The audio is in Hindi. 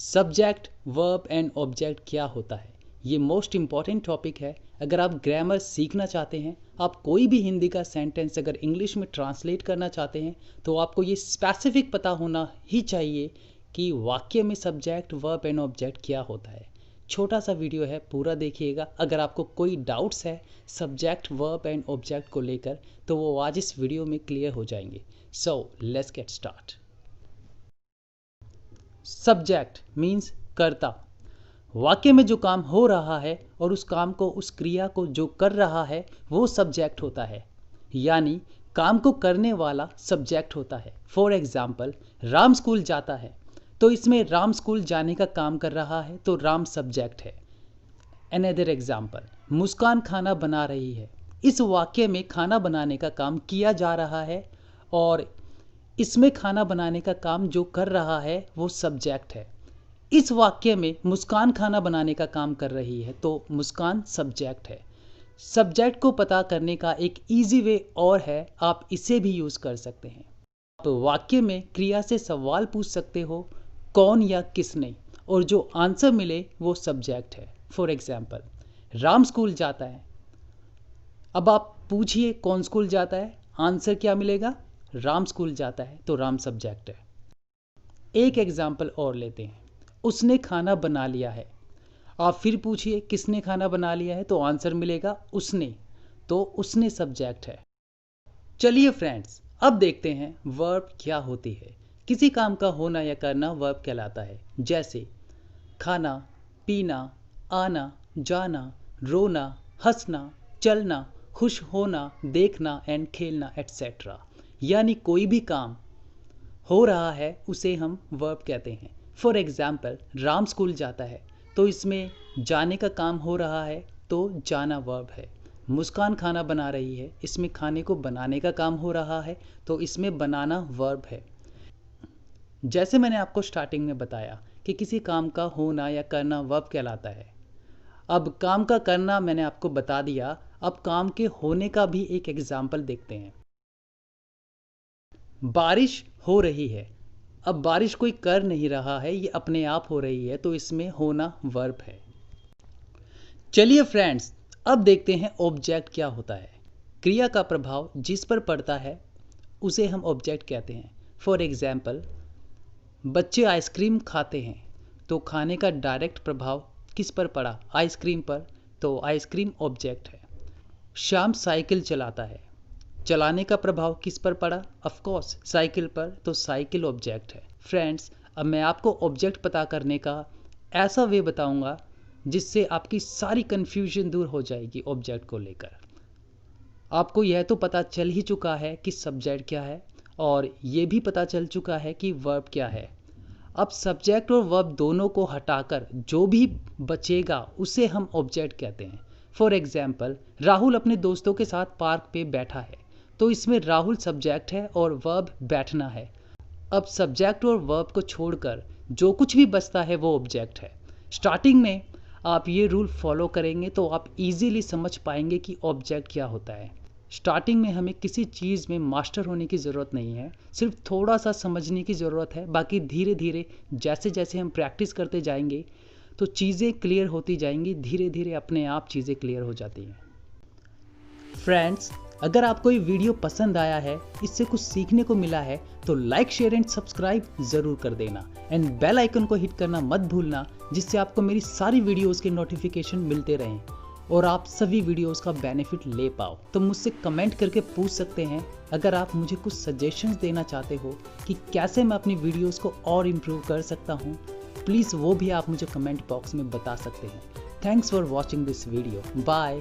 सब्जेक्ट, वर्ब एंड ऑब्जेक्ट क्या होता है, ये मोस्ट इम्पॉर्टेंट टॉपिक है। अगर आप ग्रामर सीखना चाहते हैं, आप कोई भी हिंदी का सेंटेंस अगर इंग्लिश में ट्रांसलेट करना चाहते हैं, तो आपको ये स्पेसिफिक पता होना ही चाहिए कि वाक्य में सब्जेक्ट, वर्ब एंड ऑब्जेक्ट क्या होता है। छोटा सा वीडियो है, पूरा देखिएगा। अगर आपको कोई डाउट्स है सब्जेक्ट, वर्ब एंड ऑब्जेक्ट को लेकर, तो वो आज इस वीडियो में क्लियर हो जाएंगे। So let's get start. Subject means कर्ता। वाक्य में जो काम हो रहा है और उस काम को, उस क्रिया को जो कर रहा है, वो सब्जेक्ट होता है, यानी काम को करने वाला सब्जेक्ट होता है। फॉर एग्जाम्पल, राम स्कूल जाता है, तो इसमें राम स्कूल जाने का काम कर रहा है, तो राम सब्जेक्ट है। अनदर एग्जाम्पल, मुस्कान खाना बना रही है। इस वाक्य में खाना बनाने का काम किया जा रहा है और इसमें खाना बनाने का काम जो कर रहा है वो सब्जेक्ट है। इस वाक्य में मुस्कान खाना बनाने का काम कर रही है, तो मुस्कान सब्जेक्ट है। सब्जेक्ट को पता करने का एक इजी वे और है, आप इसे भी यूज़ कर सकते हैं। आप वाक्य में क्रिया से सवाल पूछ सकते हो, कौन या किसने, और जो आंसर मिले वो सब्जेक्ट है। फॉर एग्जाम्पल, राम स्कूल जाता है। अब आप पूछिए कौन स्कूल जाता है, आंसर क्या मिलेगा? राम स्कूल जाता है, तो राम सब्जेक्ट है। एक एग्जाम्पल और लेते हैं, उसने खाना बना लिया है। आप फिर पूछिए किसने खाना बना लिया है, तो आंसर मिलेगा उसने, तो उसने सब्जेक्ट है। चलिए फ्रेंड्स, अब देखते हैं वर्ब क्या होती है। किसी काम का होना या करना वर्ब कहलाता है, जैसे खाना, पीना, आना, जाना, रोना, हंसना, चलना, खुश होना, देखना एंड खेलना एटसेट्रा। यानी कोई भी काम हो रहा है उसे हम वर्ब कहते हैं। फॉर एग्जाम्पल, राम स्कूल जाता है, तो इसमें जाने का काम हो रहा है, तो जाना वर्ब है। मुस्कान खाना बना रही है, इसमें खाने को बनाने का काम हो रहा है, तो इसमें बनाना वर्ब है। जैसे मैंने आपको स्टार्टिंग में बताया कि किसी काम का होना या करना वर्ब कहलाता है। अब काम का करना मैंने आपको बता दिया, अब काम के होने का भी एक एग्जाम्पल देखते हैं। बारिश हो रही है। अब बारिश कोई कर नहीं रहा है, ये अपने आप हो रही है, तो इसमें होना वर्ब है। चलिए फ्रेंड्स, अब देखते हैं ऑब्जेक्ट क्या होता है। क्रिया का प्रभाव जिस पर पड़ता है उसे हम ऑब्जेक्ट कहते हैं। फॉर एग्जाम्पल, बच्चे आइसक्रीम खाते हैं, तो खाने का डायरेक्ट प्रभाव किस पर पड़ा? आइसक्रीम पर, तो आइसक्रीम ऑब्जेक्ट है। श्याम साइकिल चलाता है, चलाने का प्रभाव किस पर पड़ा? ऑफ कोर्स साइकिल पर, तो साइकिल ऑब्जेक्ट है। फ्रेंड्स, अब मैं आपको ऑब्जेक्ट पता करने का ऐसा वे बताऊंगा जिससे आपकी सारी कन्फ्यूजन दूर हो जाएगी ऑब्जेक्ट को लेकर। आपको यह तो पता चल ही चुका है कि सब्जेक्ट क्या है, और ये भी पता चल चुका है कि वर्ब क्या है। अब सब्जेक्ट और वर्ब दोनों को हटाकर जो भी बचेगा उसे हम ऑब्जेक्ट कहते हैं। फॉर एग्जाम्पल, राहुल अपने दोस्तों के साथ पार्क पे बैठा है, तो इसमें राहुल सब्जेक्ट है और वर्ब बैठना है। अब सब्जेक्ट और वर्ब को छोड़कर जो कुछ भी बचता है वो ऑब्जेक्ट है। स्टार्टिंग में आप ये रूल फॉलो करेंगे तो आप इजीली समझ पाएंगे कि ऑब्जेक्ट क्या होता है। स्टार्टिंग में हमें किसी चीज़ में मास्टर होने की ज़रूरत नहीं है, सिर्फ थोड़ा सा समझने की ज़रूरत है। बाकी धीरे धीरे जैसे जैसे हम प्रैक्टिस करते जाएंगे तो चीज़ें क्लियर होती जाएंगी, धीरे धीरे अपने आप चीज़ें क्लियर हो जाती हैं। फ्रेंड्स, अगर आपको ये वीडियो पसंद आया है, इससे कुछ सीखने को मिला है, तो लाइक, शेयर एंड सब्सक्राइब ज़रूर कर देना एंड बेल आइकन को हिट करना मत भूलना, जिससे आपको मेरी सारी वीडियोस के नोटिफिकेशन मिलते रहें और आप सभी वीडियोस का बेनिफिट ले पाओ। तो मुझसे कमेंट करके पूछ सकते हैं। अगर आप मुझे कुछ सजेशंस देना चाहते हो कि कैसे मैं अपनी वीडियोस को और इम्प्रूव कर सकता हूँ, प्लीज़ वो भी आप मुझे कमेंट बॉक्स में बता सकते हैं। Thanks for watching this video. Bye.